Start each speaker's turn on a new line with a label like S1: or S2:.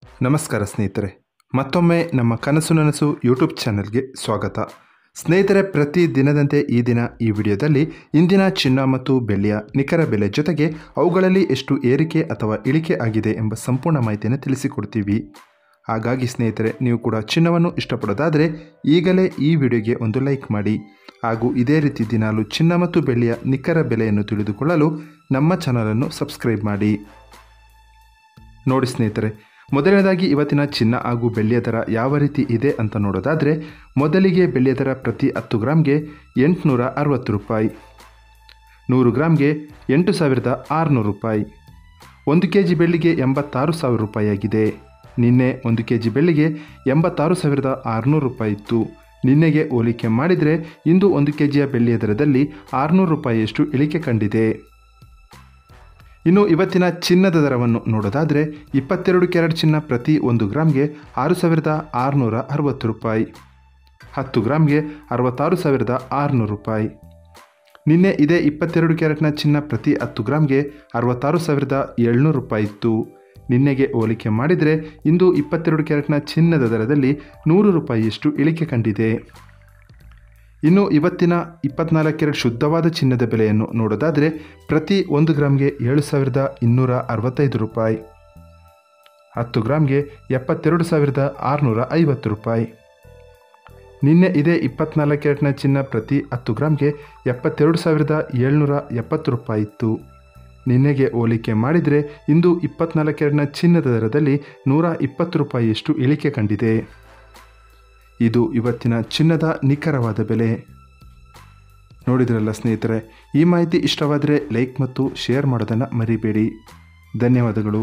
S1: ನಮಸ್ಕಾರ ಸ್ನೇಹಿತರೆ, ಮತ್ತೊಮ್ಮೆ ನಮ್ಮ ಕನಸು ನನಸು ಯೂಟ್ಯೂಬ್ ಚಾನೆಲ್ಗೆ ಸ್ವಾಗತ. ಸ್ನೇಹಿತರೆ, ಪ್ರತಿ ದಿನದಂತೆ ಈ ದಿನ ಈ ವಿಡಿಯೋದಲ್ಲಿ ಇಂದಿನ ಚಿನ್ನ ಮತ್ತು ಬೆಳ್ಳಿಯ ನಿಖರ ಬೆಲೆ ಜೊತೆಗೆ ಅವುಗಳಲ್ಲಿ ಎಷ್ಟು ಏರಿಕೆ ಅಥವಾ ಇಳಿಕೆ ಆಗಿದೆ ಎಂಬ ಸಂಪೂರ್ಣ ಮಾಹಿತಿಯನ್ನು ತಿಳಿಸಿಕೊಡ್ತೀವಿ. ಹಾಗಾಗಿ ಸ್ನೇಹಿತರೆ, ನೀವು ಕೂಡ ಚಿನ್ನವನ್ನು ಇಷ್ಟಪಡೋದಾದರೆ ಈಗಲೇ ಈ ವಿಡಿಯೋಗೆ ಒಂದು ಲೈಕ್ ಮಾಡಿ. ಹಾಗೂ ಇದೇ ರೀತಿ ದಿನಾಲು ಚಿನ್ನ ಮತ್ತು ಬೆಳ್ಳಿಯ ನಿಖರ ಬೆಲೆಯನ್ನು ತಿಳಿದುಕೊಳ್ಳಲು ನಮ್ಮ ಚಾನಲನ್ನು ಸಬ್ಸ್ಕ್ರೈಬ್ ಮಾಡಿ. ನೋಡಿ ಸ್ನೇಹಿತರೆ, ಮೊದಲನೇದಾಗಿ ಇವತ್ತಿನ ಚಿನ್ನ ಹಾಗೂ ಬೆಳ್ಳಿಯ ದರ ಯಾವ ರೀತಿ ಇದೆ ಅಂತ ನೋಡೋದಾದರೆ, ಮೊದಲಿಗೆ ಬೆಳ್ಳಿಯ ದರ ಪ್ರತಿ 10 ಗ್ರಾಮ್ಗೆ 860 ರೂಪಾಯಿ, 100 ಗ್ರಾಮ್ಗೆ 8600 ರೂಪಾಯಿ, 1 kg ಬೆಳ್ಳಿಗೆ 86,000 ರೂಪಾಯಿ ಆಗಿದೆ. ನಿನ್ನೆ 1 kg ಬೆಳ್ಳಿಗೆ 86,600 ರೂಪಾಯಿ ಇತ್ತು. ನಿನ್ನೆಗೆ ಹೋಲಿಕೆ ಮಾಡಿದರೆ ಇಂದು 1 kgಯ ಬೆಳ್ಳಿಯ ದರದಲ್ಲಿ 600 ರೂಪಾಯಿಯಷ್ಟು ಇಳಿಕೆ ಕಂಡಿದೆ. ಇನ್ನು ಇವತ್ತಿನ ಚಿನ್ನದ ದರವನ್ನು ನೋಡೋದಾದರೆ, 22 ಕ್ಯಾರೆಟ್ ಚಿನ್ನ ಪ್ರತಿ 1 ಗ್ರಾಮ್ಗೆ 6,660 ರೂಪಾಯಿ, 10 ಗ್ರಾಮ್ಗೆ 66,600 ರೂಪಾಯಿ. ನಿನ್ನೆ ಇದೇ 22 ಕ್ಯಾರೆಟ್ನ ಚಿನ್ನ ಪ್ರತಿ 10 ಗ್ರಾಮ್ಗೆ 66,700 ರೂಪಾಯಿ ಇತ್ತು. ನಿನ್ನೆಗೆ ಹೋಲಿಕೆ ಮಾಡಿದರೆ ಇಂದು 22 ಕ್ಯಾರೆಟ್ನ ಚಿನ್ನದ ದರದಲ್ಲಿ 100 ರೂಪಾಯಿಯಷ್ಟು ಇಳಿಕೆ ಕಂಡಿದೆ. ಇನ್ನು ಇವತ್ತಿನ 24 ಕ್ಯಾರೆಟ್ ಶುದ್ಧವಾದ ಚಿನ್ನದ ಬೆಲೆಯನ್ನು ನೋಡೋದಾದರೆ, ಪ್ರತಿ 1 ಗ್ರಾಮ್ಗೆ 7,265 ರೂಪಾಯಿ, 10 ಗ್ರಾಮ್ಗೆ 72,650 ರೂಪಾಯಿ. ನಿನ್ನೆ ಇದೇ 24 ಕ್ಯಾರೆಟ್ನ ಚಿನ್ನ ಪ್ರತಿ 10 ಗ್ರಾಮ್ಗೆ 72,770 ರೂಪಾಯಿ ಇತ್ತು. ನಿನ್ನೆಗೆ ಹೋಲಿಕೆ ಮಾಡಿದರೆ ಇಂದು 24 ಕ್ಯಾರೆಟ್ನ ಚಿನ್ನದ ದರದಲ್ಲಿ 120 ರೂಪಾಯಿಯಷ್ಟು ಇಳಿಕೆ ಕಂಡಿದೆ. ಇದು ಇವತ್ತಿನ ಚಿನ್ನದ ನಿಖರವಾದ ಬೆಲೆ. ನೋಡಿದ್ರಲ್ಲ ಸ್ನೇಹಿತರೆ, ಈ ಮಾಹಿತಿ ಇಷ್ಟವಾದರೆ ಲೈಕ್ ಮತ್ತು ಶೇರ್ ಮಾಡೋದನ್ನು ಮರಿಬೇಡಿ. ಧನ್ಯವಾದಗಳು.